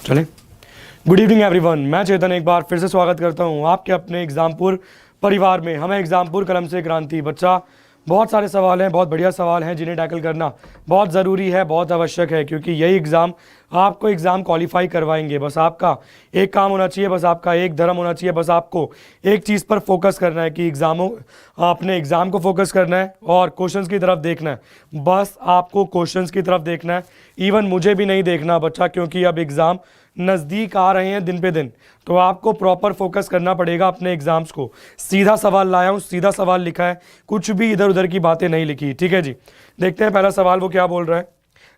चले। Good evening everyone, मैं चेतन एक बार फिर से स्वागत करता हूं आपके अपने एग्जामपुर परिवार में। हमें एग्जामपुर कलम से क्रांति। बच्चा, बहुत सारे सवाल हैं, बहुत बढ़िया सवाल हैं जिन्हें टैकल करना बहुत ज़रूरी है, बहुत आवश्यक है, क्योंकि यही एग्ज़ाम आपको एग्ज़ाम क्वालिफाई करवाएंगे। बस आपका एक काम होना चाहिए, बस आपका एक धर्म होना चाहिए, बस आपको एक चीज़ पर फोकस करना है कि अपने एग्ज़ाम को फोकस करना है और क्वेश्चंस की तरफ देखना है। बस आपको क्वेश्चंस की तरफ देखना है, इवन मुझे भी नहीं देखना बच्चा, क्योंकि अब एग्ज़ाम नज़दीक आ रहे हैं दिन पे दिन, तो आपको प्रॉपर फोकस करना पड़ेगा अपने एग्जाम्स को। सीधा सवाल लाया हूँ, सीधा सवाल लिखा है, कुछ भी इधर उधर की बातें नहीं लिखी। ठीक है जी, देखते हैं पहला सवाल वो क्या बोल रहा है,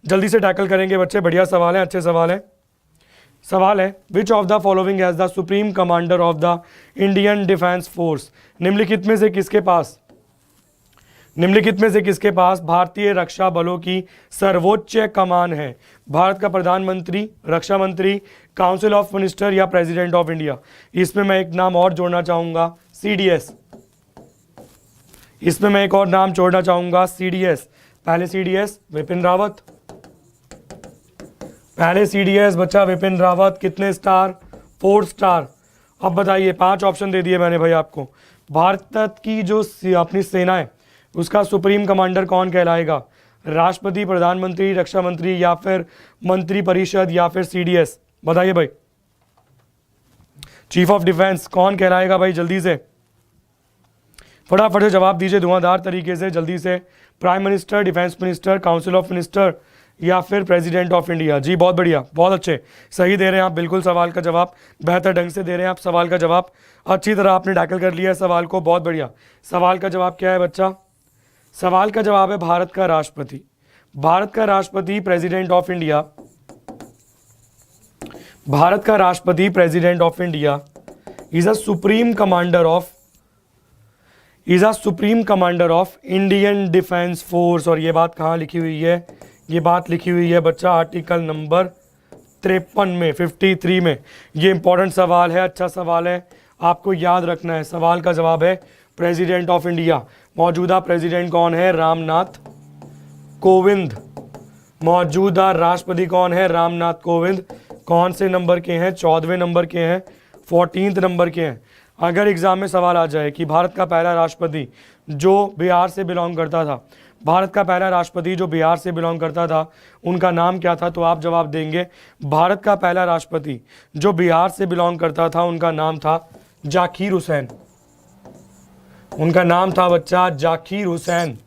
जल्दी से टैकल करेंगे बच्चे। बढ़िया सवाल है, अच्छे सवाल है। सवाल है, which of the following as the supreme commander of the Indian defence force, निम्नलिखित में से किसके पास भारतीय रक्षा बलों की सर्वोच्च कमान है? भारत का प्रधानमंत्री, रक्षा मंत्री, काउंसिल ऑफ मिनिस्टर या प्रेसिडेंट ऑफ इंडिया? इसमें मैं एक नाम और जोड़ना चाहूंगा, सीडीएस। इसमें मैं एक और नाम जोड़ना चाहूंगा, सीडीएस। पहले सीडीएस विपिन रावत, पहले सीडीएस बच्चा विपिन रावत। कितने स्टार? 4 स्टार। अब बताइए, 5 ऑप्शन दे दिए मैंने भाई आपको। भारत की जो अपनी सेना है उसका सुप्रीम कमांडर कौन कहलाएगा? राष्ट्रपति, प्रधानमंत्री, रक्षा मंत्री या फिर मंत्री परिषद या फिर सीडीएस? बताइए भाई। चीफ ऑफ डिफेंस कौन कहलाएगा भाई? जल्दी से फटाफट से जवाब दीजिए धुआंधार तरीके से, जल्दी से। Prime minister, defence minister, council of minister या फिर प्रेसिडेंट ऑफ इंडिया? जी बहुत बढ़िया, बहुत अच्छे, सही दे रहे हैं आप बिल्कुल सवाल का जवाब, बेहतर ढंग से दे रहे हैं आप सवाल का जवाब। अच्छी तरह आपने टैकल कर लिया है सवाल को, बहुत बढ़िया। सवाल का जवाब क्या है बच्चा? सवाल का जवाब है भारत का राष्ट्रपति। भारत का राष्ट्रपति प्रेसिडेंट ऑफ इंडिया, भारत का राष्ट्रपति president of India is a supreme commander of Indian defence force. और ये बात कहाँ लिखी हुई है? ये बात लिखी हुई है बच्चा आर्टिकल नंबर 53 में, 53 में। ये इंपॉर्टेंट सवाल है, अच्छा सवाल है, आपको याद रखना है। सवाल का जवाब है प्रेसिडेंट ऑफ इंडिया। मौजूदा प्रेसिडेंट कौन है? रामनाथ कोविंद। मौजूदा राष्ट्रपति कौन है? रामनाथ कोविंद। कौन से नंबर के हैं? 14वें नंबर के हैं, 14th नंबर के हैं। अगर एग्जाम में सवाल आ जाए कि भारत का पहला राष्ट्रपति जो बिहार से बिलोंग करता था, भारत का पहला राष्ट्रपति जो बिहार से बिलोंग करता था, उनका नाम क्या था? तो आप जवाब देंगे भारत का पहला राष्ट्रपति जो बिहार से बिलोंग करता था, उनका नाम था जाकिर हुसैन। उनका नाम था बच्चा जाकिर हुसैन।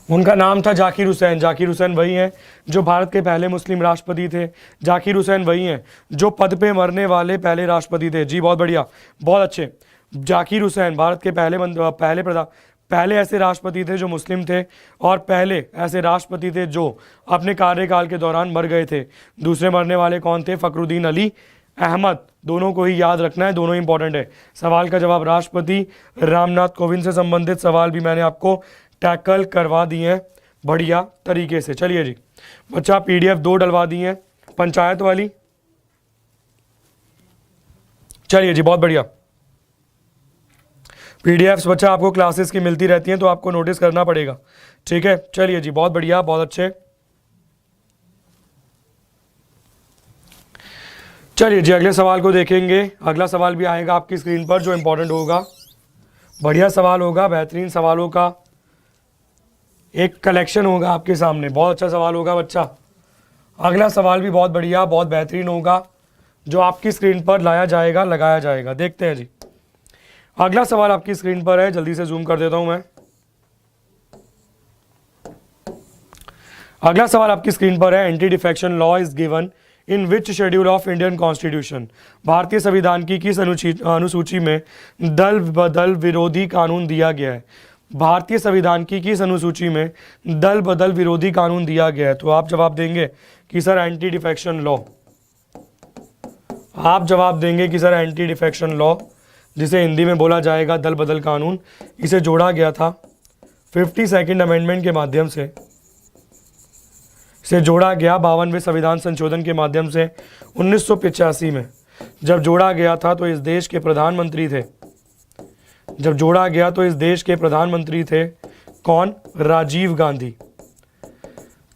उनका नाम था जाकिर हुसैन। जाकिर हुसैन वही हैं जो भारत के पहले मुस्लिम राष्ट्रपति थे। जाकिर हुसैन वही हैं जो पद पे मरने वाले पहले राष्ट्रपति थे। जी बहुत बढ़िया, बहुत अच्छे। जाकिर हुसैन भारत के पहले ऐसे राष्ट्रपति थे जो मुस्लिम थे, और पहले ऐसे राष्ट्रपति थे जो अपने कार्यकाल के दौरान मर गए थे। दूसरे मरने वाले कौन थे? फखरुद्दीन अली अहमद। दोनों को ही याद रखना है, दोनों इंपॉर्टेंट है। सवाल का जवाब राष्ट्रपति रामनाथ कोविंद से संबंधित सवाल भी मैंने आपको टैकल करवा दिए हैं बढ़िया तरीके से। चलिए जी बच्चा, पीडीएफ 2 डलवा दी है पंचायत वाली। चलिए जी बहुत बढ़िया। पीडीएफ्स बच्चा आपको क्लासेस की मिलती रहती हैं, तो आपको नोटिस करना पड़ेगा। ठीक है, चलिए जी बहुत बढ़िया, बहुत अच्छे। चलिए जी अगले सवाल को देखेंगे। अगला सवाल भी आएगा आपकी स्क्रीन पर जो इंपॉर्टेंट होगा, बढ़िया सवाल होगा, बेहतरीन सवालों का एक कलेक्शन होगा आपके सामने। बहुत अच्छा सवाल होगा बच्चा। अगला सवाल भी बहुत बढ़िया, बहुत बेहतरीन होगा, जो आपकी स्क्रीन पर लाया जाएगा, लगाया जाएगा। देखते हैं जी, अगला सवाल आपकी स्क्रीन पर है, जल्दी से जूम कर देता हूं मैं। अगला सवाल आपकी स्क्रीन पर है, anti defection law is given in which schedule of Indian constitution? भारतीय संविधान की किस अनुसूची में दल बदल विरोधी कानून दिया गया है? भारतीय संविधान की किस अनुसूची में दल बदल विरोधी कानून दिया गया है? तो आप जवाब देंगे कि सर एंटी डिफेक्शन लॉ। आप जवाब देंगे कि सर एंटी डिफेक्शन लॉ, जिसे हिंदी में बोला जाएगा दल बदल कानून। इसे जोड़ा गया था 52nd अमेंडमेंट के माध्यम से, इसे जोड़ा गया 52वें संविधान संशोधन के माध्यम से 1985 में। जब जोड़ा गया था तो इस देश के प्रधानमंत्री थे, जब जोड़ा गया तो इस देश के प्रधानमंत्री थे कौन? राजीव गांधी।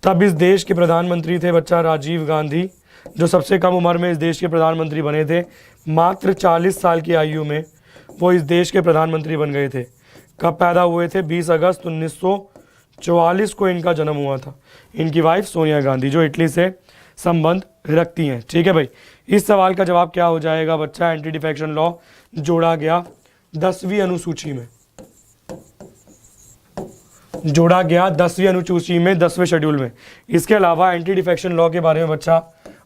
तब इस देश के प्रधानमंत्री थे बच्चा राजीव गांधी, जो सबसे कम उम्र में इस देश के प्रधानमंत्री बने थे। मात्र 40 साल की आयु में वो इस देश के प्रधानमंत्री बन गए थे। कब पैदा हुए थे? 20 अगस्त 1944 को इनका जन्म हुआ था। इनकी वाइफ सोनिया गांधी, जो इटली से संबंध रखती हैं। ठीक है भाई, इस सवाल का जवाब क्या हो जाएगा बच्चा? एंटी डिफेक्शन लॉ जोड़ा गया 10वीं अनुसूची में, जोड़ा गया 10वीं अनुसूची में, 10वें शेड्यूल में। इसके अलावा एंटी डिफेक्शन लॉ के बारे में बच्चा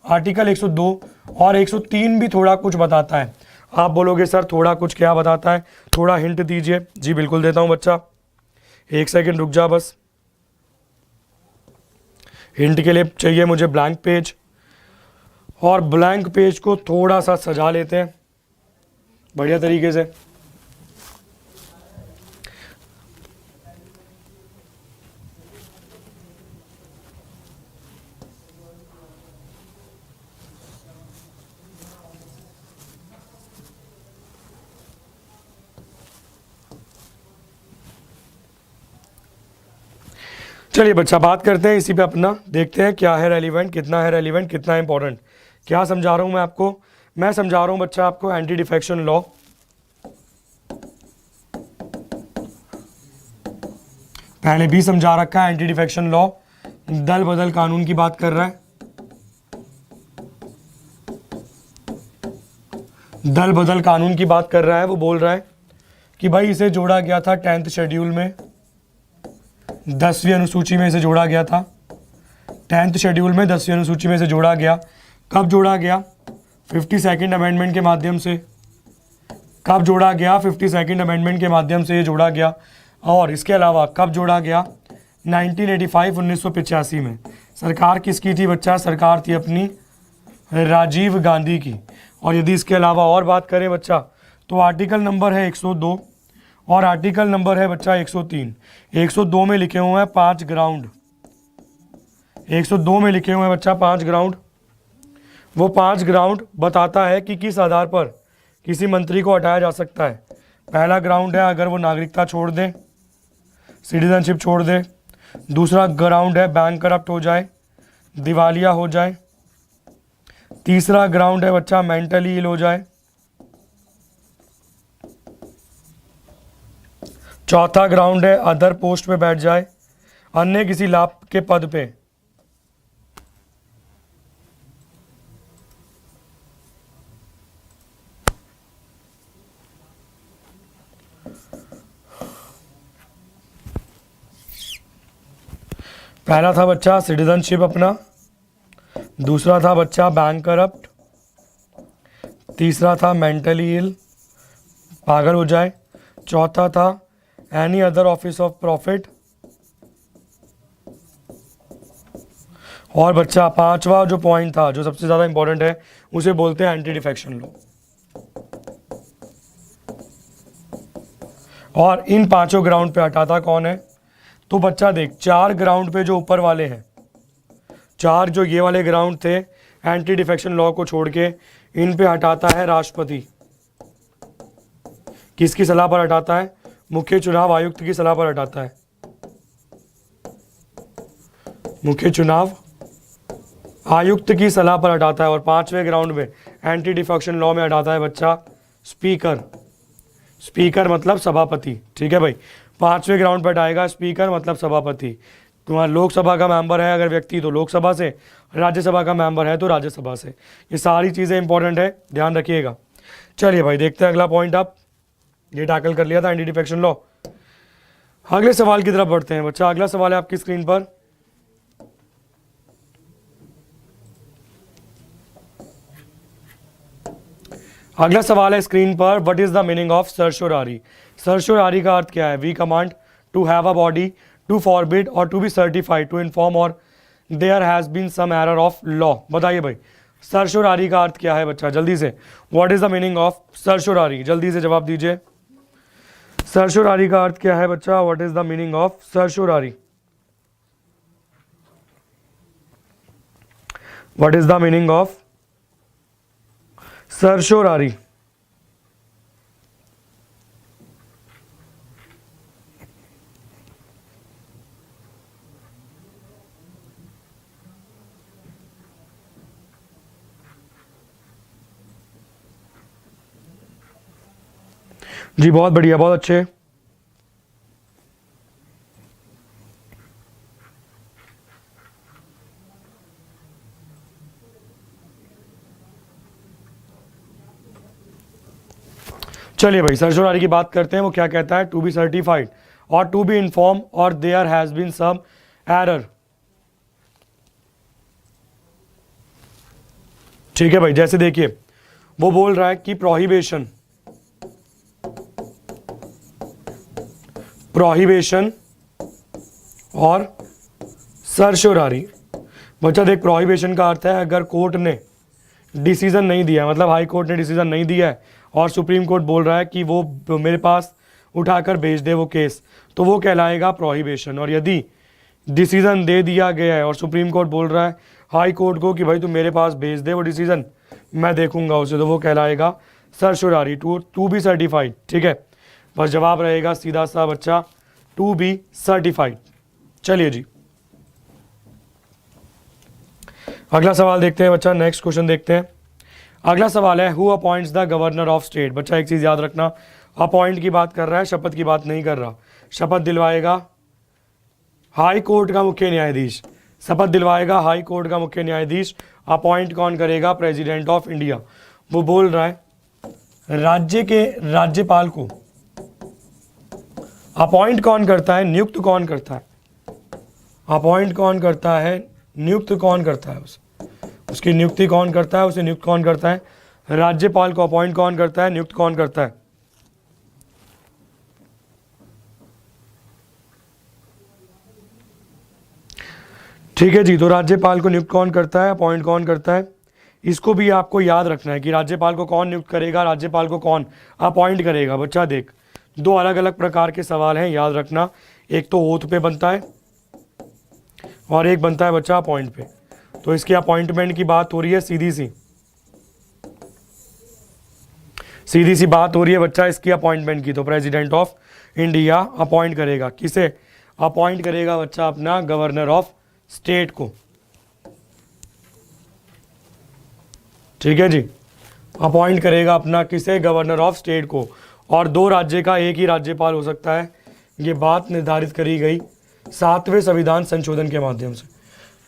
आर्टिकल 102 और 103 भी थोड़ा कुछ बताता है। आप बोलोगे सर थोड़ा कुछ क्या बताता है, थोड़ा हिंट दीजिए। जी बिल्कुल देता हूं बच्चा, एक सेकंड रुक जा बस। हिंट के लिए चाहिए मुझे ब्लैंक पेज, और ब्लैंक पेज को थोड़ा सा सजा लेते हैं बढ़िया तरीके से। चलिए बच्चा बात करते हैं इसी पे अपना, देखते हैं क्या है रेलिवेंट, कितना है रेलिवेंट, कितना है इंपॉर्टेंट। क्या समझा रहा हूं मैं आपको? मैं समझा रहा हूं बच्चा आपको एंटी डिफेक्शन लॉ। पहले भी समझा रखा है एंटी डिफेक्शन लॉ दल बदल कानून की बात कर रहा है। दल बदल कानून की बात कर रहा है। वो बोल रहा है कि भाई इसे जोड़ा गया था 10th शेड्यूल में, 10वीं अनुसूची में इसे जोड़ा गया था। 10th शेड्यूल में 10वीं अनुसूची में इसे जोड़ा गया। कब जोड़ा गया? 52nd अमेंडमेंट के माध्यम से। कब जोड़ा गया? 52nd अमेंडमेंट के माध्यम से ये जोड़ा गया। और इसके अलावा कब जोड़ा गया? 1985 में। सरकार किसकी थी बच्चा? सरकार थी अपनी राजीव गांधी की। और यदि इसके अलावा और बात करें बच्चा, तो आर्टिकल नंबर है 102 और आर्टिकल नंबर है बच्चा 103। 102 में लिखे हुए हैं 5 ग्राउंड। 102 में लिखे हुए हैं बच्चा 5 ग्राउंड। वो 5 ग्राउंड बताता है कि किस आधार पर किसी मंत्री को हटाया जा सकता है। पहला ग्राउंड है अगर वो नागरिकता छोड़ दे, सिटीजनशिप छोड़ दे। दूसरा ग्राउंड है बैंक करप्ट हो जाए, दिवालिया हो जाए। तीसरा ग्राउंड है बच्चा मेंटली इल हो जाए। चौथा ग्राउंड है अदर पोस्ट पे बैठ जाए, अन्य किसी लाभ के पद पे। पहला था बच्चा सिटीजनशिप अपना, दूसरा था बच्चा बैंक करप्ट, तीसरा था मेंटली इल पागल हो जाए, चौथा था any other office of profit, और बच्चा पांचवा जो पॉइंट था जो सबसे ज़्यादा इंपॉर्टेंट है उसे बोलते हैं एंटी डिफेक्शन लॉ। और इन पांचों ग्राउंड पे हटाता कौन है? तो बच्चा देख, 4 ग्राउंड पे जो ऊपर वाले हैं, 4 जो ये वाले ग्राउंड थे एंटी डिफेक्शन लॉ को छोड़ के, इन पे हटाता है राष्ट्रपति। किसकी सलाह पर हटाता है? मुख्य चुनाव आयुक्त की सलाह पर हटाता है। मुख्य चुनाव आयुक्त की सलाह पर हटाता है। और 5वें ग्राउंड में एंटी डिफेक्शन लॉ में हटाता है बच्चा स्पीकर। स्पीकर मतलब सभापति। ठीक है भाई, 5वें ग्राउंड पर हटाएगा स्पीकर मतलब सभापति। तुम्हारा लोकसभा का मेंबर है अगर व्यक्ति तो लोकसभा से, राज्यसभा का मेंबर है तो राज्यसभा से। ये सारी चीज़ें इंपॉर्टेंट है, ध्यान रखिएगा। चलिए भाई देखते हैं अगला पॉइंट। आप ये टैकल कर लिया था एंटी डिफेक्शन लॉ। अगले सवाल की तरफ बढ़ते हैं बच्चा। अगला सवाल है आपकी स्क्रीन पर। अगला सवाल है स्क्रीन पर, what is the meaning of certiorari? Certiorari का अर्थ क्या है? We command to have a body, to forbid और to be certified, to inform और there has been some error of law. बताइए भाई सर्शोरारी का अर्थ क्या है बच्चा, जल्दी से। What is the meaning of certiorari? जल्दी से जवाब दीजिए। सर्शोरारी का अर्थ क्या है बच्चा? What is the meaning of certiorari? What is the meaning of certiorari? जी बहुत बढ़िया, बहुत अच्छे। चलिए भाई, सर्चोरारी की बात करते हैं। वो क्या कहता है? टू बी सर्टिफाइड और टू बी इन्फॉर्म और there has been some error. ठीक है भाई, जैसे देखिए वो बोल रहा है कि प्रोहिबिशन और सर्चोरारी। बच्चा देख, प्रोहिबिशन का अर्थ है अगर कोर्ट ने डिसीजन नहीं दिया, मतलब हाई कोर्ट ने डिसीजन नहीं दिया है और सुप्रीम कोर्ट बोल रहा है कि वो मेरे पास उठाकर भेज दे वो केस, तो वो कहलाएगा प्रोहिबिशन। और यदि डिसीजन दे दिया गया है और सुप्रीम कोर्ट बोल रहा है हाई कोर्ट को कि भाई तुम मेरे पास भेज दे वो डिसीजन, मैं देखूंगा उसे, तो वो कहलाएगा सर्चोरारी, टू बी सर्टिफाइड। ठीक है, बस जवाब रहेगा सीधा सा बच्चा, टू बी सर्टिफाइड। चलिए जी, अगला सवाल देखते हैं बच्चा, नेक्स्ट क्वेश्चन देखते हैं। अगला सवाल है who appoints the governor of state. बच्चा एक चीज़ याद रखना, अपॉइंट की बात कर रहा है, शपथ की बात नहीं कर रहा। शपथ दिलवाएगा हाई कोर्ट का मुख्य न्यायाधीश, शपथ दिलवाएगा हाई कोर्ट का मुख्य न्यायाधीश। अपॉइंट कौन करेगा? President of India. वो बोल रहा है राज्य के राज्यपाल को अपॉइंट कौन करता है, नियुक्त कौन करता है? अपॉइंट कौन करता है, नियुक्त कौन करता है? उसकी नियुक्ति कौन करता है, उसे नियुक्त कौन करता है? राज्यपाल को अपॉइंट कौन करता है, नियुक्त कौन करता है? ठीक है जी, तो राज्यपाल को नियुक्त कौन करता है, अपॉइंट कौन करता है? इसको भी आपको याद रखना है कि राज्यपाल को कौन नियुक्त करेगा, राज्यपाल को कौन अपॉइंट करेगा। बच्चा देख, दो अलग अलग प्रकार के सवाल हैं, याद रखना। एक तो ओथ पे बनता है और एक बनता है बच्चा अपॉइंट पे। तो इसकी अपॉइंटमेंट की बात हो रही है, सीधी सी बात हो रही है बच्चा इसकी अपॉइंटमेंट की। तो प्रेसिडेंट ऑफ इंडिया अपॉइंट करेगा, किसे अपॉइंट करेगा बच्चा? अपना गवर्नर ऑफ स्टेट को। ठीक है जी, अपॉइंट करेगा अपना किसे? गवर्नर ऑफ स्टेट को। और दो राज्य का एक ही राज्यपाल हो सकता है, ये बात निर्धारित करी गई 7वें संविधान संशोधन के माध्यम से।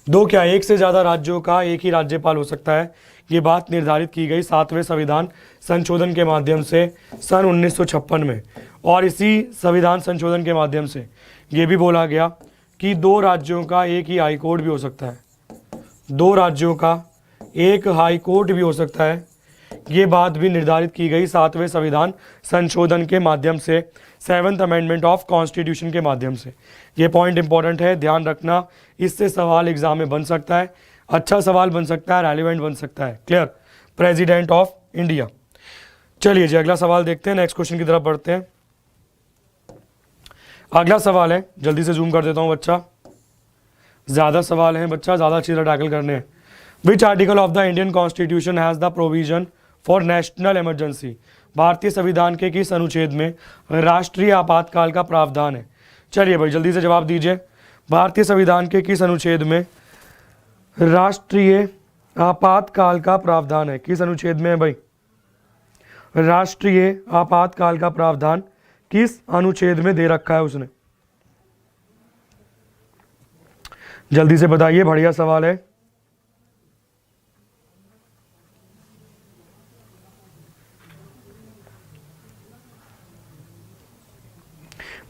दो क्या, एक से ज़्यादा राज्यों का एक ही राज्यपाल हो सकता है, ये बात निर्धारित की गई 7वें संविधान संशोधन के माध्यम से सन 1956 में। और इसी संविधान संशोधन के माध्यम से ये भी बोला गया कि दो राज्यों का एक ही हाई कोर्ट भी हो सकता है, दो राज्यों का एक हाई कोर्ट भी हो सकता है, ये बात भी निर्धारित की गई 7वें संविधान संशोधन के माध्यम से, 7th अमेंडमेंट ऑफ कॉन्स्टिट्यूशन के माध्यम से। ये पॉइंट इंपॉर्टेंट है, ध्यान रखना, इससे सवाल एग्जाम में बन सकता है, अच्छा सवाल बन सकता है, रेलिवेंट बन सकता है। क्लियर? President of India. चलिए जी, अगला सवाल देखते हैं, नेक्स्ट क्वेश्चन की तरफ बढ़ते हैं। अगला सवाल है, जल्दी से जूम कर देता हूँ बच्चा, ज़्यादा सवाल हैं बच्चा, ज़्यादा अच्छी तरह टैकल करने हैं। Which article of the Indian constitution has the provision for national emergency. भारतीय संविधान के किस अनुच्छेद में राष्ट्रीय आपातकाल का प्रावधान है? चलिए भाई जल्दी से जवाब दीजिए, भारतीय संविधान के किस अनुच्छेद में राष्ट्रीय आपातकाल का प्रावधान है? किस अनुच्छेद में है भाई? राष्ट्रीय आपातकाल का प्रावधान किस अनुच्छेद में दे रखा है उसने? जल्दी से बताइए, बढ़िया सवाल है।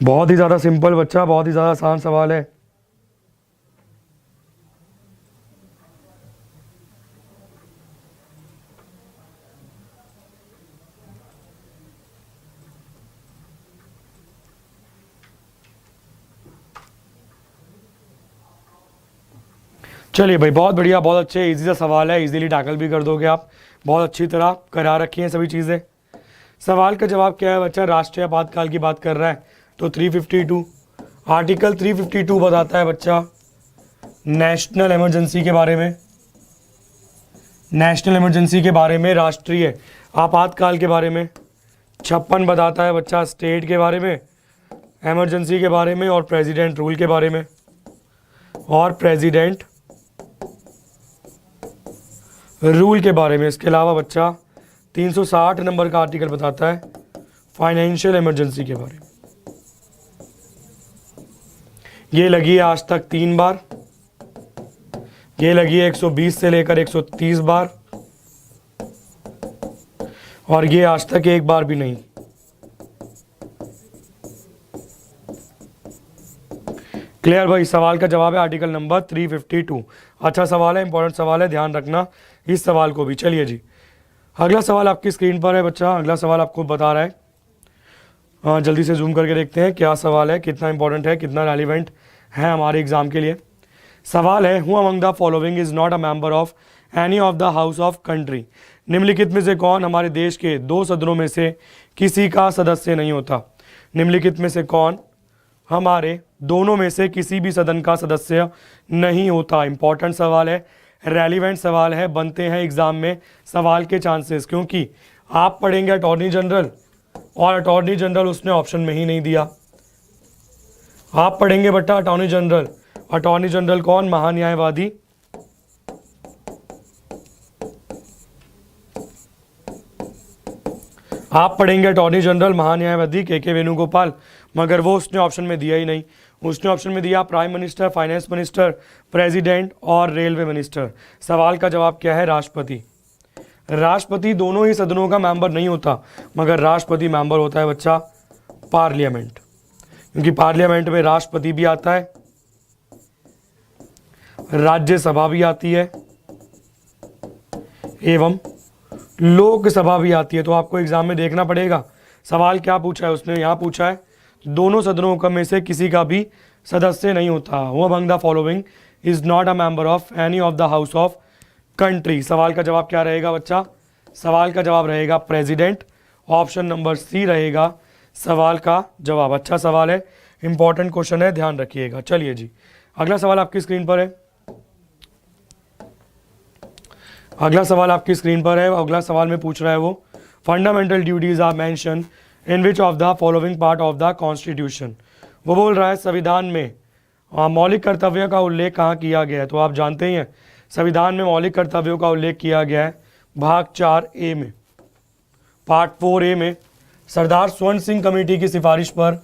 बहुत ही ज़्यादा सिंपल बच्चा, बहुत ही ज़्यादा आसान सवाल है। चलिए भाई, बहुत बढ़िया, बहुत अच्छे, इजी सा सवाल है, इजीली टैकल भी कर दोगे आप, बहुत अच्छी तरह करा रखी हैं सभी चीज़ें। सवाल का जवाब क्या है बच्चा? राष्ट्रीय आपातकाल की बात कर रहा है तो 352, आर्टिकल 352 बताता है बच्चा नेशनल इमरजेंसी के बारे में, नेशनल इमरजेंसी के बारे में, राष्ट्रीय आपातकाल के बारे में। 56 बताता है बच्चा स्टेट के बारे में, इमरजेंसी के बारे में और प्रेसिडेंट रूल के बारे में, और प्रेसिडेंट रूल के बारे में। इसके अलावा बच्चा 360 नंबर का आर्टिकल बताता है फाइनेंशियल इमरजेंसी के बारे में। ये लगी है आज तक 3 बार, ये लगी है 120 से लेकर 130 बार, और ये आज तक एक बार भी नहीं। क्लियर भाई? सवाल का जवाब है आर्टिकल नंबर 352। अच्छा सवाल है, इंपॉर्टेंट सवाल है, ध्यान रखना इस सवाल को भी। चलिए जी, अगला सवाल आपकी स्क्रीन पर है बच्चा। अगला सवाल आपको बता रहा है, जल्दी से जूम करके देखते हैं क्या सवाल है, कितना इंपॉर्टेंट है, कितना रेलिवेंट है हमारे एग्जाम के लिए। सवाल है, who among the following is not a member of any of the house of country. निम्नलिखित में से कौन हमारे देश के 2 सदनों में से किसी का सदस्य नहीं होता। निम्नलिखित में से कौन हमारे दोनों में से किसी भी सदन का सदस्य नहीं होता। इंपॉर्टेंट सवाल है, रेलिवेंट सवाल है, बनते हैं एग्जाम में सवाल के चांसेस, क्योंकि आप पढ़ेंगे अटॉर्नी जनरल, और अटॉर्नी जनरल उसने ऑप्शन में ही नहीं दिया। आप पढ़ेंगे बेटा अटॉर्नी जनरल, अटॉर्नी जनरल कौन? महान्यायवादी। आप पढ़ेंगे अटॉर्नी जनरल महान्यायवादी के वेणुगोपाल, मगर वो उसने ऑप्शन में दिया ही नहीं। उसने ऑप्शन में दिया prime minister, finance minister, president और रेलवे मिनिस्टर। सवाल का जवाब क्या है? राष्ट्रपति। राष्ट्रपति दोनों ही सदनों का मेंबर नहीं होता, मगर राष्ट्रपति मेंबर होता है बच्चा पार्लियामेंट, क्योंकि पार्लियामेंट में राष्ट्रपति भी आता है, राज्यसभा भी आती है एवं लोकसभा भी आती है। तो आपको एग्जाम में देखना पड़ेगा सवाल क्या पूछा है उसने। यहाँ पूछा है दोनों सदनों का में से किसी का भी सदस्य नहीं होता। Who among the following is not a member of any of the house of country. सवाल का जवाब क्या रहेगा बच्चा? सवाल का जवाब रहेगा प्रेसिडेंट। ऑप्शन नंबर सी रहेगा सवाल का जवाब। अच्छा सवाल है, इंपॉर्टेंट क्वेश्चन है, ध्यान रखिएगा। चलिए जी, अगला सवाल आपकी स्क्रीन पर है। अगला सवाल आपकी स्क्रीन पर है। अगला सवाल में पूछ रहा है वो, fundamental duties are mention in which of the following part of the constitution. वो बोल रहा है संविधान में मौलिक कर्तव्यों का उल्लेख कहाँ किया गया है। तो आप जानते ही हैं संविधान में मौलिक कर्तव्यों का उल्लेख किया गया है भाग 4A में, पार्ट 4A में। सरदार स्वर्ण सिंह कमेटी की सिफारिश पर,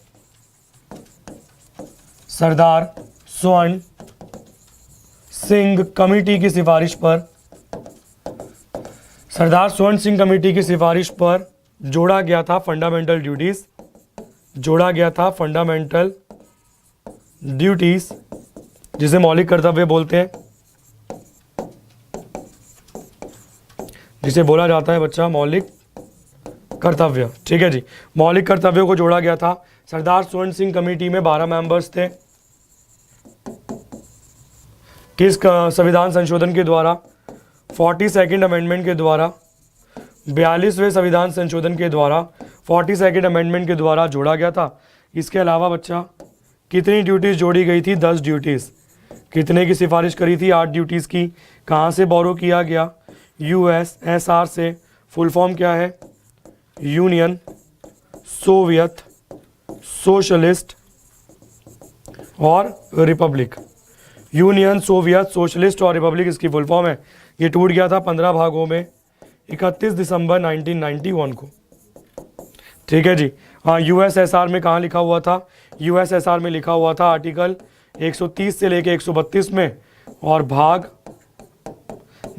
सरदार स्वर्ण सिंह कमेटी की सिफारिश पर, सरदार स्वर्ण सिंह कमेटी की सिफारिश पर जोड़ा गया था फंडामेंटल ड्यूटीज, जोड़ा गया था फंडामेंटल ड्यूटीज, जिसे मौलिक कर्तव्य बोलते हैं, जिसे बोला जाता है बच्चा मौलिक कर्तव्य। ठीक है जी, मौलिक कर्तव्यों को जोड़ा गया था। सरदार स्वर्ण सिंह कमेटी में 12 मेंबर्स थे। किस संविधान संशोधन के द्वारा? 42nd अमेंडमेंट के द्वारा, 42वें संविधान संशोधन के द्वारा, 42nd अमेंडमेंट के द्वारा जोड़ा गया था। इसके अलावा बच्चा कितनी ड्यूटीज़ जोड़ी गई थी? 10 ड्यूटीज़। कितने की सिफारिश करी थी? 8 ड्यूटीज़ की। कहाँ से बोरो किया गया? USSR से। फुल फॉर्म क्या है? यूनियन सोवियत सोशलिस्ट और रिपब्लिक। यूनियन सोवियत सोशलिस्ट और रिपब्लिक इसकी फुल फॉर्म है। ये टूट गया था 15 भागों में 31 दिसंबर 1991 को। ठीक है जी। हाँ, USSR में कहाँ लिखा हुआ था? USSR में लिखा हुआ था आर्टिकल 130 से लेके 132 में, और भाग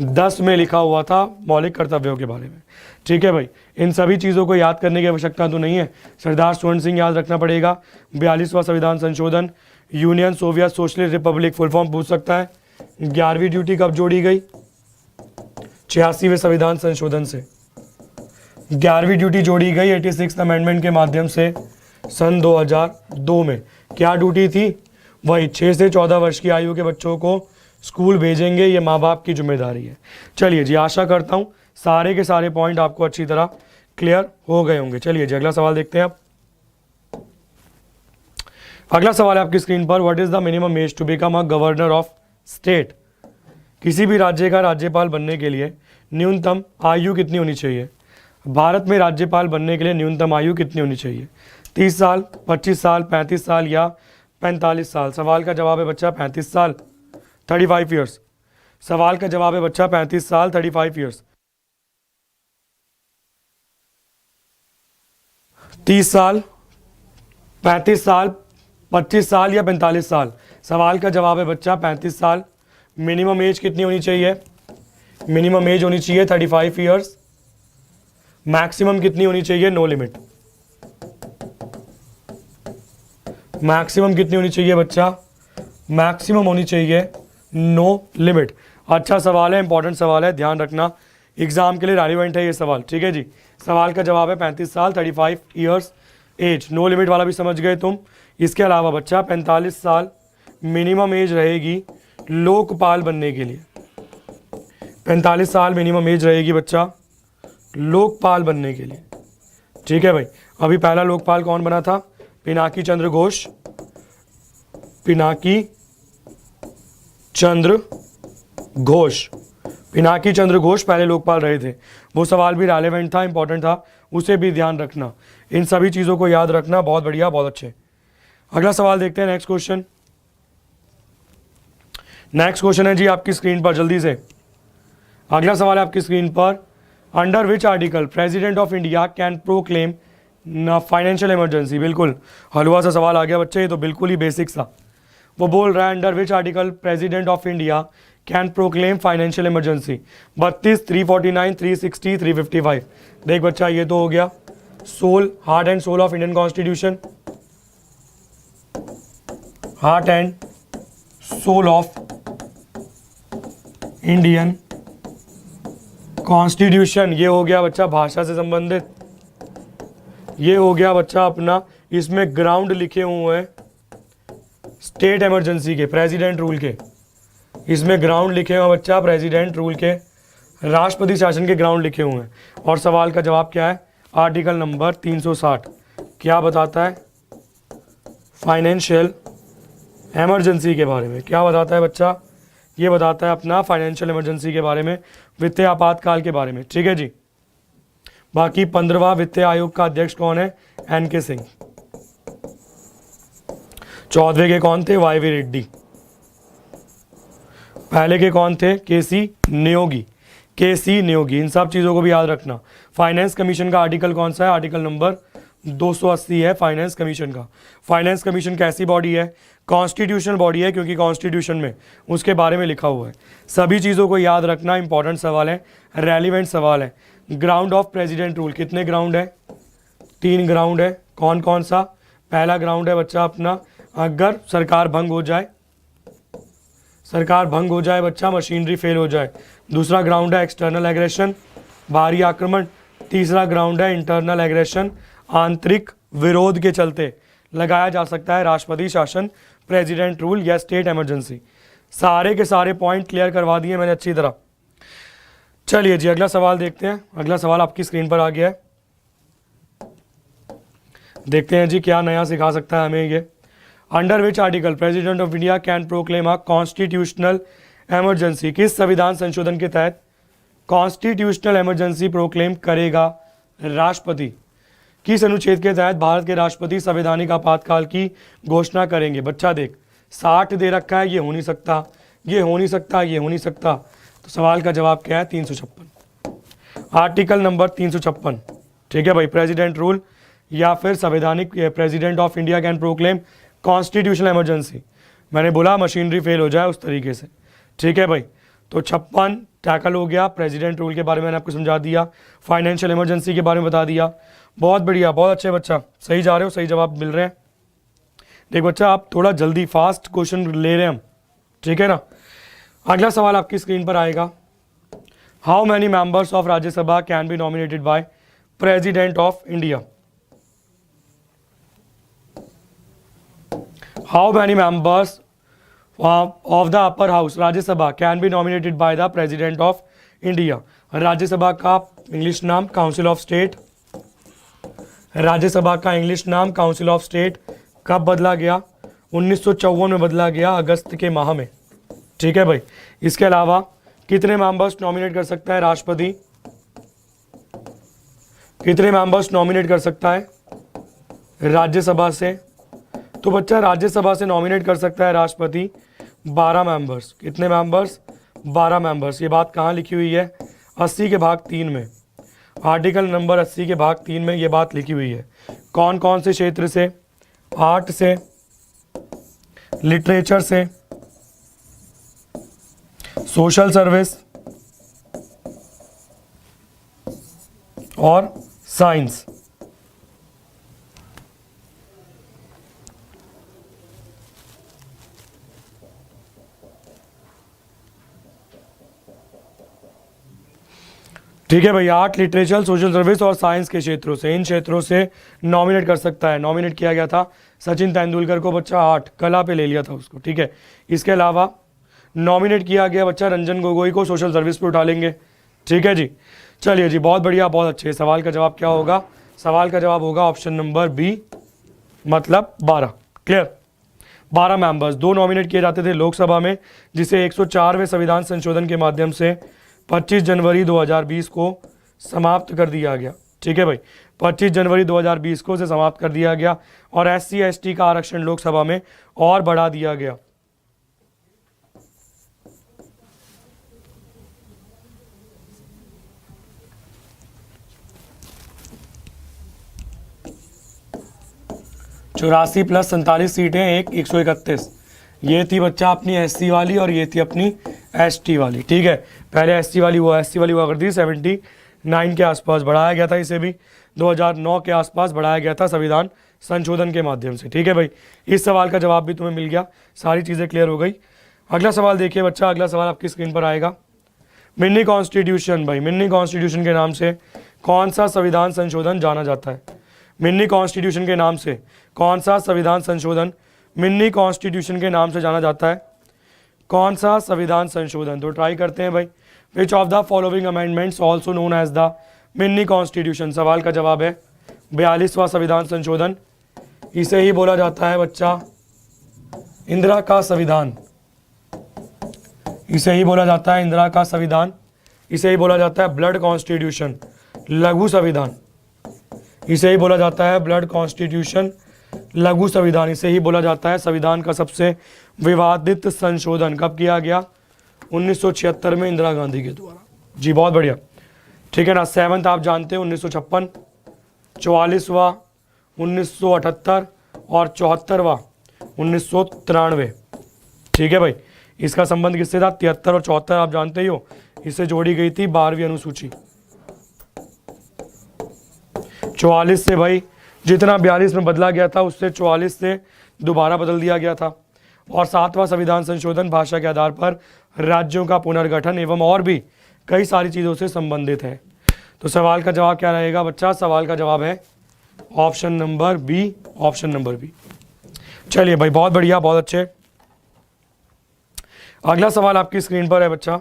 10 में लिखा हुआ था मौलिक कर्तव्यों के बारे में। ठीक है भाई, इन सभी चीज़ों को याद करने की आवश्यकता तो नहीं है। सरदार स्वर्ण सिंह याद रखना पड़ेगा, 42वां संविधान संशोधन, union Soviet socialist Republic full form पूछ सकता है। 11वीं ड्यूटी कब जोड़ी गई? 86वें संविधान संशोधन से। 11वीं ड्यूटी जोड़ी गई 86 अमेंडमेंट के माध्यम से सन 2002 में। क्या ड्यूटी थी? वही 6 से 14 वर्ष की आयु के बच्चों को स्कूल भेजेंगे, ये माँ बाप की जिम्मेदारी है। चलिए जी, आशा करता हूँ सारे के सारे पॉइंट आपको अच्छी तरह क्लियर हो गए होंगे। चलिए जी, अगला सवाल देखते हैं आप। अगला सवाल है आपकी स्क्रीन पर, what is the minimum age to become a governor of state. किसी भी राज्य का राज्यपाल बनने के लिए न्यूनतम आयु कितनी होनी चाहिए? भारत में राज्यपाल बनने के लिए न्यूनतम आयु कितनी होनी चाहिए? 30 साल, 25 साल, 35 साल या 45 साल? सवाल का जवाब है बच्चा 35 साल, 35 ईयर्स। सवाल का जवाब है बच्चा 35 साल, 35 ईयर्स। 30 साल, 35 साल, 25 साल या 45 साल? सवाल का जवाब है बच्चा 35 साल। मिनिमम एज कितनी होनी चाहिए? मिनिमम एज होनी चाहिए 35 ईयर्स। मैक्सिमम कितनी होनी चाहिए? No limit. मैक्सिमम कितनी होनी चाहिए बच्चा? मैक्सिमम होनी चाहिए नो लिमिट। अच्छा सवाल है, इंपॉर्टेंट सवाल है, ध्यान रखना, एग्जाम के लिए रेलिवेंट है ये सवाल। ठीक है जी, सवाल का जवाब है 35 साल, 35 ईयर्स एज। नो लिमिट वाला भी समझ गए तुम। इसके अलावा बच्चा 45 साल मिनिमम एज रहेगी लोकपाल बनने के लिए। 45 साल मिनिमम एज रहेगी बच्चा लोकपाल बनने के लिए। ठीक है भाई, अभी पहला लोकपाल कौन बना था? पिनाकी चंद्र घोष। पिनाकी चंद्र घोष, पिनाकी चंद्र घोष पहले लोकपाल रहे थे। वो सवाल भी रेलेवेंट था, इंपॉर्टेंट था, उसे भी ध्यान रखना। इन सभी चीज़ों को याद रखना। बहुत बढ़िया, बहुत अच्छे। अगला सवाल देखते हैं, नेक्स्ट क्वेश्चन। नेक्स्ट क्वेश्चन है जी आपकी स्क्रीन पर, जल्दी से। अगला सवाल है आपकी स्क्रीन पर। Under which article president of India can proclaim financial emergency? बिल्कुल हलवा सा सवाल आ गया बच्चे, ये तो बिल्कुल ही बेसिक सा। वो बोल रहा है under which article president of India can proclaim financial emergency? 32, 349, 360, 355। देख बच्चा, ये तो हो गया soul, heart and soul of Indian constitution. Heart and soul of Indian constitution, ये हो गया बच्चा भाषा से संबंधित। ये हो गया बच्चा अपना, इसमें ग्राउंड लिखे हुए हैं स्टेट इमरजेंसी के, प्रेसिडेंट रूल के। इसमें ग्राउंड लिखे हुए हैं बच्चा प्रेसिडेंट रूल के, राष्ट्रपति शासन के ग्राउंड लिखे हुए हैं। और सवाल का जवाब क्या है? आर्टिकल नंबर 360 क्या बताता है? फाइनेंशियल इमरजेंसी के बारे में। क्या बताता है बच्चा? ये बताता है अपना फाइनेंशियल इमरजेंसी के बारे में, वित्तीय आपातकाल के बारे में। ठीक है जी। बाकी 15वां वित्तीय आयोग का अध्यक्ष कौन है? एन.के. सिंह। 14वें के कौन थे? वाई.वी. रेड्डी। पहले के कौन थे? के.सी. नियोगी। के.सी. नियोगी। इन सब चीज़ों को भी याद रखना। फाइनेंस कमीशन का आर्टिकल कौन सा है? आर्टिकल नंबर 280 है फाइनेंस कमीशन का। फाइनेंस कमीशन कैसी बॉडी है? कॉन्स्टिट्यूशनल बॉडी है, क्योंकि कॉन्स्टिट्यूशन में उसके बारे में लिखा हुआ है। सभी चीज़ों को याद रखना, इंपॉर्टेंट सवाल है, रेलिवेंट सवाल है। ग्राउंड ऑफ प्रेसिडेंट रूल, कितने ग्राउंड है? 3 ग्राउंड है। कौन कौन सा? पहला ग्राउंड है बच्चा अपना, अगर सरकार भंग हो जाए, सरकार भंग हो जाए बच्चा, मशीनरी फेल हो जाए। दूसरा ग्राउंड है एक्सटर्नल एग्रेशन, बाहरी आक्रमण। तीसरा ग्राउंड है इंटरनल एग्रेशन, आंतरिक विरोध के चलते लगाया जा सकता है राष्ट्रपति शासन, प्रेसिडेंट रूल या स्टेट इमरजेंसी। सारे के सारे पॉइंट क्लियर करवा दिए मैंने अच्छी तरह। चलिए जी अगला सवाल देखते हैं। अगला सवाल आपकी स्क्रीन पर आ गया है, देखते हैं जी क्या नया सिखा सकता है हमें ये। Under which article president of India can proclaim a constitutional emergency? किस संविधान संशोधन के तहत कॉन्स्टिट्यूशनल इमरजेंसी प्रोक्लेम करेगा राष्ट्रपति? किस अनुच्छेद के तहत भारत के राष्ट्रपति संवैधानिक आपातकाल की घोषणा करेंगे? बच्चा देख 60 दे रखा है, ये हो नहीं सकता, ये हो नहीं सकता, ये हो नहीं सकता। तो सवाल का जवाब क्या है? 356, आर्टिकल नंबर 356। ठीक है भाई, प्रेसिडेंट रूल या फिर संवैधानिक, president of India can proclaim constitutional emergency. मैंने बोला मशीनरी फेल हो जाए उस तरीके से। ठीक है भाई, तो 56 टैकल हो गया। प्रेसिडेंट रूल के बारे में मैंने आपको समझा दिया, फाइनेंशियल इमरजेंसी के बारे में बता दिया। बहुत बढ़िया, बहुत अच्छे बच्चा, सही जा रहे हो, सही जवाब मिल रहे हैं। देख बच्चा, आप थोड़ा जल्दी फास्ट क्वेश्चन ले रहे हैं हम, ठीक है ना। अगला सवाल आपकी स्क्रीन पर आएगा। How many members of Rajya Sabha can be nominated by president of India? How many members of the upper house Rajya Sabha can be nominated by the president of India? Rajya Sabha का इंग्लिश नाम काउंसिल ऑफ स्टेट। राज्यसभा का English नाम council of state कब बदला गया? 1954 में बदला गया, अगस्त के माह में। ठीक है भाई, इसके अलावा कितने मेंबर्स नॉमिनेट कर सकता है राष्ट्रपति? कितने मेंबर्स नॉमिनेट कर सकता है राज्यसभा से? तो बच्चा राज्यसभा से नॉमिनेट कर सकता है राष्ट्रपति 12 मेंबर्स। कितने मेंबर्स? 12 मेंबर्स। ये बात कहाँ लिखी हुई है? 80 के भाग 3 में। आर्टिकल नंबर 80 के भाग 3 में ये बात लिखी हुई है। कौन कौन से क्षेत्र से? आर्ट से, लिटरेचर से, सोशल सर्विस और साइंस। ठीक है भाई, आर्ट, लिटरेचर, सोशल सर्विस और साइंस के क्षेत्रों से, इन क्षेत्रों से नॉमिनेट कर सकता है। नॉमिनेट किया गया था सचिन तेंदुलकर को बच्चा, आर्ट कला पे ले लिया था उसको। ठीक है, इसके अलावा नॉमिनेट किया गया बच्चा रंजन गोगोई को, सोशल सर्विस पे उठा लेंगे। ठीक है जी, चलिए जी, बहुत बढ़िया, बहुत अच्छे। सवाल का जवाब क्या होगा? सवाल का जवाब होगा ऑप्शन नंबर बी, मतलब 12। क्लियर? 12 मेंबर्स, 2 नॉमिनेट किए जाते थे लोकसभा में, जिसे 104वें संविधान संशोधन के माध्यम से 25 जनवरी 2020 को समाप्त कर दिया गया। ठीक है भाई, 25 जनवरी 2020 को से समाप्त कर दिया गया। और SC ST का आरक्षण लोकसभा में और बढ़ा दिया गया। चौरासी प्लस 47 सीटें, 131। ये थी बच्चा अपनी SC वाली और ये थी अपनी ST वाली। ठीक है, पहले SC वाली हुआ करती थी 79 के आसपास, बढ़ाया गया था इसे भी 2009 के आसपास बढ़ाया गया था संविधान संशोधन के माध्यम से। ठीक है भाई, इस सवाल का जवाब भी तुम्हें मिल गया, सारी चीज़ें क्लियर हो गई। अगला सवाल देखिए बच्चा, अगला सवाल आपकी स्क्रीन पर आएगा। मिनी कॉन्स्टिट्यूशन भाई, मिनी कॉन्स्टिट्यूशन के नाम से कौन सा संविधान संशोधन जाना जाता है? मिनी कॉन्स्टिट्यूशन के नाम से कौन सा संविधान संशोधन मिनी कॉन्स्टिट्यूशन के नाम से जाना जाता है? कौन सा संविधान संशोधन? तो ट्राई करते हैं भाई। Which of the following amendments also known as the mini constitution? सवाल का जवाब है 42वां संविधान संशोधन। इसे ही बोला जाता है बच्चा इंदिरा का संविधान। इसे ही बोला जाता है इंदिरा का संविधान। इसे ही बोला जाता है ब्लड कॉन्स्टिट्यूशन, लघु संविधान। इसे ही बोला जाता है ब्लड कॉन्स्टिट्यूशन, लघु संविधान। इसे ही बोला जाता है संविधान का सबसे विवादित संशोधन। कब किया गया? 1976 में इंदिरा गांधी के द्वारा। जी बहुत बढ़िया, ठीक है ना। 7th आप जानते हैं 1956, 44वां 1978 और 74वां 1993। ठीक है भाई, इसका संबंध किससे था? 73 और 74 आप जानते ही हो, इससे जोड़ी गई थी 12वीं अनुसूची। 44 से भाई जितना 42 में बदला गया था, उससे 44 से दोबारा बदल दिया गया था। और 7वां संविधान संशोधन भाषा के आधार पर राज्यों का पुनर्गठन एवं और भी कई सारी चीज़ों से संबंधित है। तो सवाल का जवाब क्या रहेगा बच्चा? सवाल का जवाब है option number B, option number B. चलिए भाई, बहुत बढ़िया, बहुत अच्छे। अगला सवाल आपकी स्क्रीन पर है बच्चा।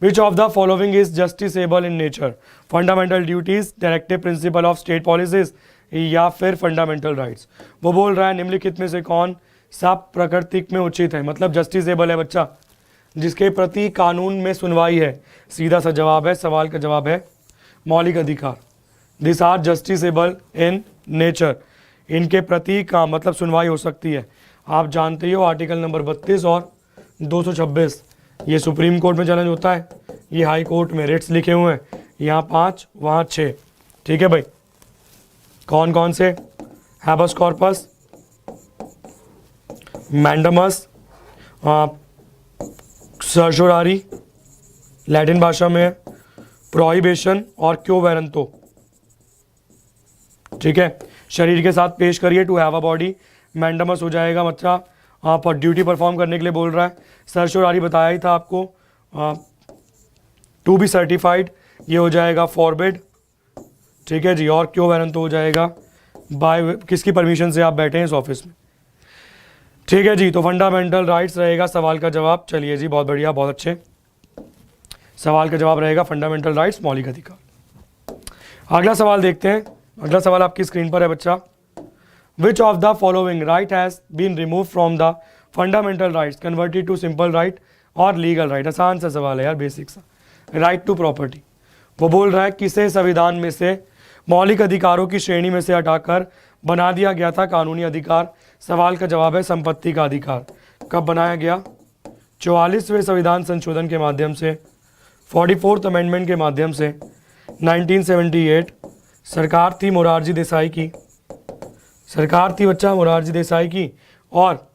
Which of the following is justiciable in nature? Fundamental duties, directive principle of state policies या फिर फंडामेंटल राइट्स? वो बोल रहा है निम्नलिखित में से कौन सा प्रकृतिक में उचित है? मतलब जस्टिसेबल है बच्चा, जिसके प्रति कानून में सुनवाई है। सीधा सा जवाब है, सवाल का जवाब है मौलिक अधिकार। This are justiciable in nature. इनके प्रति का मतलब सुनवाई हो सकती है। आप जानते ही हो आर्टिकल नंबर 32 और 226, ये सुप्रीम कोर्ट में चैलेंज होता है, ये हाई कोर्ट में रेट्स लिखे हुए हैं, यहाँ 5 वहाँ 6। ठीक है भाई, कौन कौन से? हैबस कॉर्पस, मैंडमस, सर्चोरारी लैटिन भाषा में, प्रोहिबिशन और क्यो वेरेंतो। ठीक है, शरीर के साथ पेश करिए, to have a body. Mandamus हो जाएगा बच्चा पर ड्यूटी परफॉर्म करने के लिए बोल रहा है। सर्चोरारी बताया ही था आपको, टू बी सर्टिफाइड, ये हो जाएगा फॉरबिड। ठीक है जी, और क्यों वैरेंट तो हो जाएगा बाय किसकी परमिशन से आप बैठे हैं इस ऑफिस में। ठीक है जी, तो फंडामेंटल राइट्स रहेगा सवाल का जवाब। चलिए जी, बहुत बढ़िया, बहुत अच्छे। सवाल का जवाब रहेगा फंडामेंटल राइट्स, मौलिक अधिकार। अगला सवाल देखते हैं। अगला सवाल आपकी स्क्रीन पर है बच्चा। Which of the following right has been remove from the fundamental rights converted to simple right और लीगल राइट? आसान सा सवाल है यार, बेसिक सा। राइट टू प्रॉपर्टी, वो बोल रहा है किसे संविधान में से मौलिक अधिकारों की श्रेणी में से हटाकर बना दिया गया था कानूनी अधिकार? सवाल का जवाब है संपत्ति का अधिकार। कब बनाया गया? 44वें संविधान संशोधन के माध्यम से 44th अमेंडमेंट के माध्यम से 1978 सरकार थी मोरारजी देसाई की, सरकार थी बच्चा मोरारजी देसाई की, और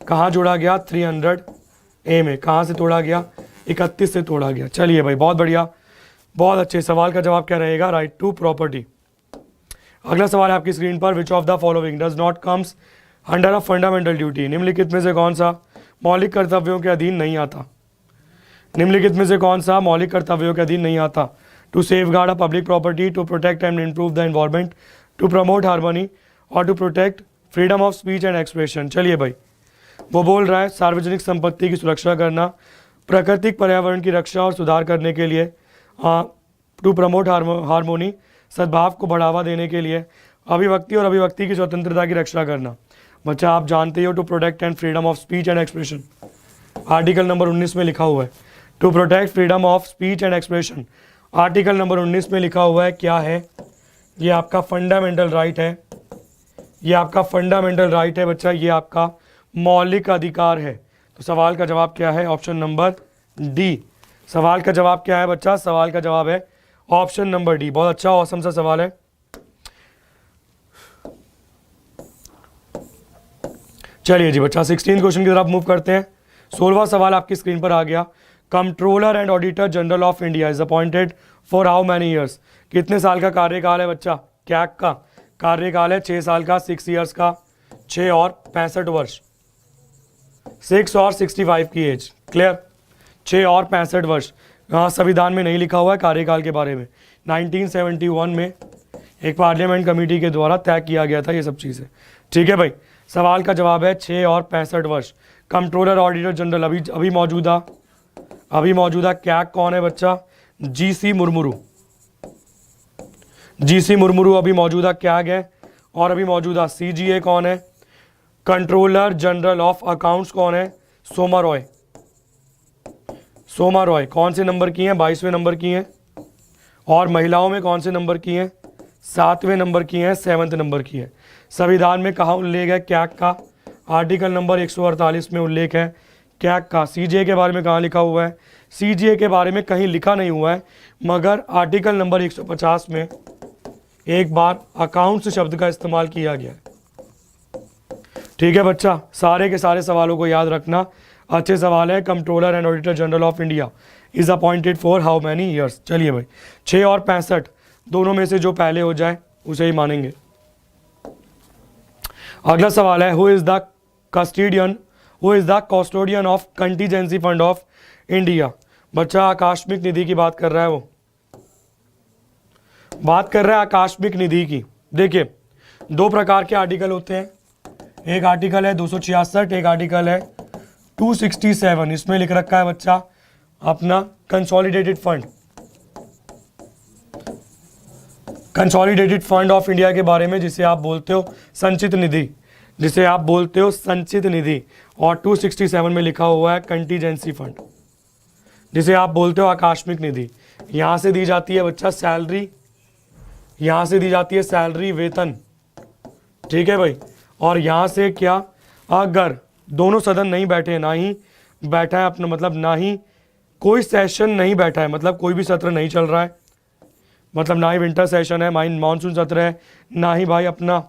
कहाँ जोड़ा गया 300A में, कहाँ से तोड़ा गया 31 से तोड़ा गया। चलिए भाई बहुत बढ़िया, बहुत अच्छे। सवाल का जवाब क्या रहेगा? Right to property. अगला सवाल है आपकी स्क्रीन पर, which of the following does not comes under a fundamental duty? निम्नलिखित में से कौन सा मौलिक कर्तव्यों के अधीन नहीं आता? निम्नलिखित में से कौन सा मौलिक कर्तव्यों के अधीन नहीं आता? To safeguard a public property, to protect and improve the environment, to promote harmony और to protect freedom of speech and expression. चलिए भाई, वो बोल रहा है सार्वजनिक संपत्ति की सुरक्षा करना, प्राकृतिक पर्यावरण की रक्षा और सुधार करने के लिए, टू प्रमोट हार्मोनी सद्भाव को बढ़ावा देने के लिए, अभिव्यक्ति और अभिव्यक्ति की स्वतंत्रता की रक्षा करना। बच्चा आप जानते हो to protect and freedom of speech and expression, article number 19 में लिखा हुआ है to protect freedom of speech and expression. Article number 19 में लिखा हुआ है क्या है? ये आपका फंडामेंटल राइट है, ये आपका फंडामेंटल राइट है बच्चा, ये आपका मौलिक अधिकार है। तो सवाल का जवाब क्या है? Option number D. सवाल का जवाब क्या है बच्चा? सवाल का जवाब है ऑप्शन नंबर डी। बहुत अच्छा, औसम सा सवाल है। चलिए जी बच्चा 16 क्वेश्चन की तरफ मूव करते हैं। 16वां सवाल आपकी स्क्रीन पर आ गया। Controller and auditor general of India is appointed for how many years? कितने साल का कार्यकाल है बच्चा? कैग का कार्यकाल है 6 साल का, 6 ईयर्स का, 6 और 65 वर्ष, 6 और 65 की एज। क्लियर? 6 और 65 वर्ष। हाँ, संविधान में नहीं लिखा हुआ है कार्यकाल के बारे में। 1971 में एक पार्लियामेंट कमेटी के द्वारा तय किया गया था ये सब चीज़ें। ठीक है भाई, सवाल का जवाब है 6 और 65 वर्ष। कंट्रोलर ऑडिटर जनरल अभी मौजूदा कैग कौन है बच्चा? जीसी मुर्मुरू। जीसी मुर्मुरू अभी मौजूदा कैग है। और अभी मौजूदा सीजीए कौन है? कंट्रोलर जनरल ऑफ अकाउंट्स कौन है? सोमा रॉय। सोमा रॉय कौन से नंबर की हैं? 22वें नंबर की हैं। और महिलाओं में कौन से नंबर की हैं? 7वें नंबर की हैं, 7वें नंबर की है। संविधान में कहाँ उल्लेख है कैग का? आर्टिकल नंबर 148 में उल्लेख है कैग का। सीजीए के बारे में कहाँ लिखा हुआ है? सीजीए के बारे में कहीं लिखा नहीं हुआ है, मगर आर्टिकल नंबर 150 में एक बार अकाउंट्स शब्द का इस्तेमाल किया गया है। ठीक है बच्चा, सारे के सारे सवालों को याद रखना, अच्छे सवाल है। Controller and auditor general of India is appointed for how many years? चलिए भाई, 6 और 65 दोनों में से जो पहले हो जाए उसे ही मानेंगे। अगला सवाल है, who is the custodian of contingency fund of India? बच्चा आकस्मिक निधि की बात कर रहा है, वो बात कर रहा है आकस्मिक निधि की। देखिए, 2 प्रकार के आर्टिकल होते हैं, एक आर्टिकल है 266, एक आर्टिकल है 267। इसमें लिख रखा है बच्चा अपना consolidated fund, consolidated fund of India के बारे में, जिसे आप बोलते हो संचित निधि, जिसे आप बोलते हो संचित निधि। और 267 में लिखा हुआ है कंटीजेंसी फंड, जिसे आप बोलते हो आकस्मिक निधि। यहाँ से दी जाती है बच्चा सैलरी, यहाँ से दी जाती है सैलरी, वेतन। ठीक है भाई, और यहाँ से क्या, अगर दोनों सदन नहीं बैठे, ना ही बैठा है अपना, मतलब ना ही कोई सेशन नहीं बैठा है, मतलब कोई भी सत्र नहीं चल रहा है, मतलब ना ही विंटर सेशन है, मानसून सत्र है, ना ही भाई अपना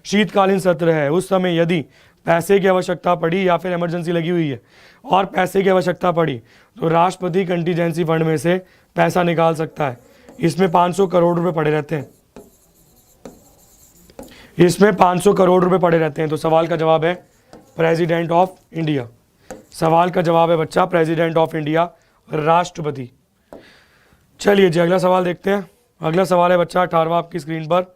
शीतकालीन सत्र है, उस समय यदि पैसे की आवश्यकता पड़ी या फिर इमरजेंसी लगी हुई है और पैसे की आवश्यकता पड़ी, तो राष्ट्रपति कंटीजेंसी फंड में से पैसा निकाल सकता है। इसमें 500 करोड़ रुपए पड़े रहते हैं, इसमें 500 करोड़ रुपए पड़े रहते हैं। तो सवाल का जवाब है प्रेसिडेंट ऑफ इंडिया। सवाल का जवाब है बच्चा प्रेसिडेंट ऑफ इंडिया, राष्ट्रपति। चलिए जी अगला सवाल देखते हैं। अगला सवाल है बच्चा 18वां आपकी स्क्रीन पर।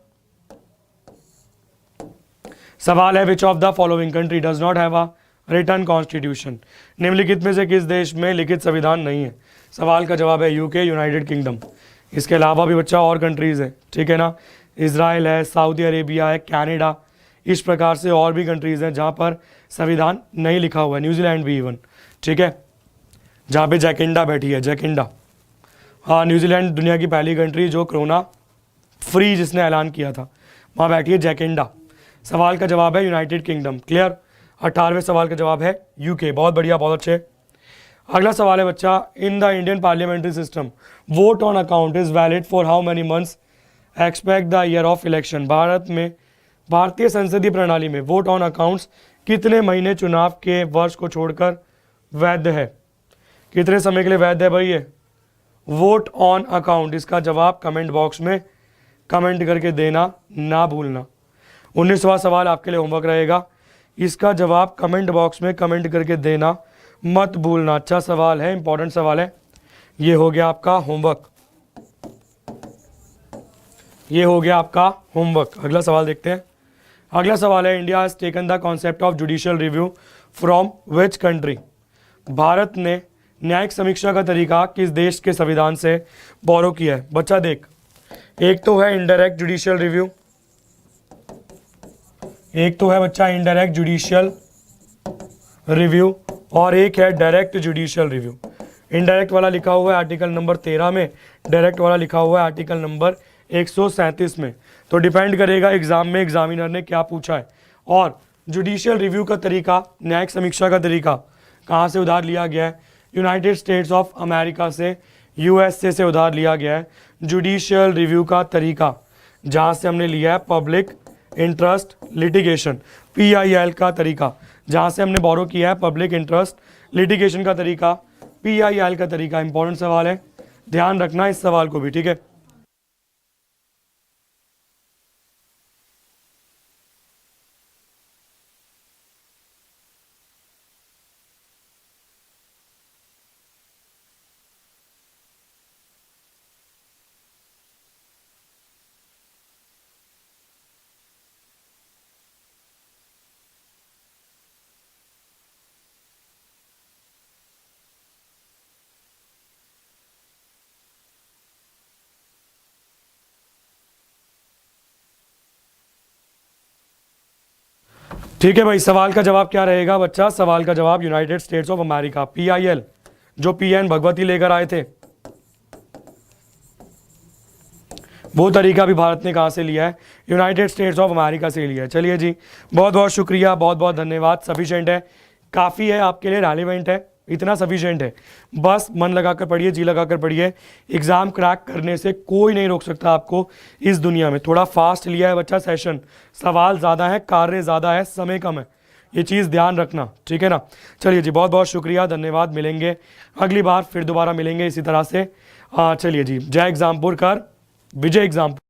सवाल है, which of the following country does not have a written constitution? निम्नलिखित में से किस देश में लिखित संविधान नहीं है? सवाल का जवाब है यूके, यूनाइटेड किंगडम। इसके अलावा भी बच्चा और कंट्रीज़ हैं, ठीक है ना, इजराइल है, सऊदी अरेबिया है, कनाडा, इस प्रकार से और भी कंट्रीज़ हैं जहाँ पर संविधान नहीं लिखा हुआ है, न्यूजीलैंड भी इवन, ठीक है, जहाँ पे जैकिंडा बैठी है, जैकिंडा। हाँ, न्यूजीलैंड दुनिया की पहली कंट्री जो कोरोना फ्री जिसने ऐलान किया था, वहाँ बैठी है जैकिंडा। सवाल का जवाब है यूनाइटेड किंगडम। क्लियर? 18वें सवाल का जवाब है यूके। बहुत बढ़िया, बहुत अच्छे। अगला सवाल है बच्चा, in the Indian parliamentary system vote on account is valid for how many months expect the year of election. Bharat में भारतीय संसदीय प्रणाली में वोट ऑन अकाउंट्स कितने महीने चुनाव के वर्ष को छोड़कर वैध है? कितने समय के लिए वैध है भाई ये वोट ऑन अकाउंट? इसका जवाब कमेंट बॉक्स में कमेंट करके देना ना भूलना। 19वां सवाल आपके लिए होमवर्क रहेगा, इसका जवाब कमेंट बॉक्स में कमेंट करके देना मत भूलना। अच्छा सवाल है, इंपॉर्टेंट सवाल है। ये हो गया आपका होमवर्क, ये हो गया आपका होमवर्क। अगला सवाल देखते हैं। अगला सवाल है, India has taken the concept of judicial review from which country? Bharat ने न्यायिक समीक्षा का तरीका किस देश के संविधान से बोरो किया है? बच्चा देख, एक तो है इनडायरेक्ट जुडिशियल रिव्यू, एक तो है बच्चा इनडायरेक्ट जुडिशियल रिव्यू और एक है डायरेक्ट जुडिशियल रिव्यू। इनडायरेक्ट वाला लिखा हुआ है आर्टिकल नंबर 13 में, डायरेक्ट वाला लिखा हुआ है आर्टिकल नंबर 137 में। तो डिपेंड करेगा एग्जाम में एग्जामिनर ने क्या पूछा है। और जुडिशियल रिव्यू का तरीका, न्यायिक समीक्षा का तरीका कहाँ से उधार लिया गया है? यूनाइटेड स्टेट्स ऑफ अमेरिका से, यूएसए से उधार लिया गया है जुडिशियल रिव्यू का तरीका, जहाँ से हमने लिया है पब्लिक इंटरेस्ट लिटिगेशन, PIL का तरीका, जहाँ से हमने बोरो किया है पब्लिक इंटरेस्ट लिटिगेशन का तरीका, PIL का तरीका। इंपॉर्टेंट सवाल है, ध्यान रखना इस सवाल को भी, ठीक है। ठीक है भाई, सवाल का जवाब क्या रहेगा बच्चा? सवाल का जवाब United states of America, PIL, जो PN भगवती लेकर आए थे, वो तरीका भी भारत ने कहाँ से लिया है? यूनाइटेड स्टेट्स ऑफ अमेरिका से लिया है। चलिए जी, बहुत बहुत शुक्रिया, बहुत बहुत धन्यवाद। सफिशिएंट है, काफ़ी है आपके लिए, रेलिवेंट है, इतना सफिशिएंट है। बस मन लगाकर पढ़िए, जी लगाकर पढ़िए। एग्ज़ाम क्रैक करने से कोई नहीं रोक सकता आपको इस दुनिया में। थोड़ा फास्ट लिया है बच्चा सेशन, सवाल ज़्यादा है, कार्य ज़्यादा है, समय कम है, ये चीज़ ध्यान रखना, ठीक है ना। चलिए जी, बहुत बहुत शुक्रिया, धन्यवाद। मिलेंगे अगली बार, फिर दोबारा मिलेंगे इसी तरह से। चलिए जी, जय एग्जामपुर कर, विजय एग्जामपुर।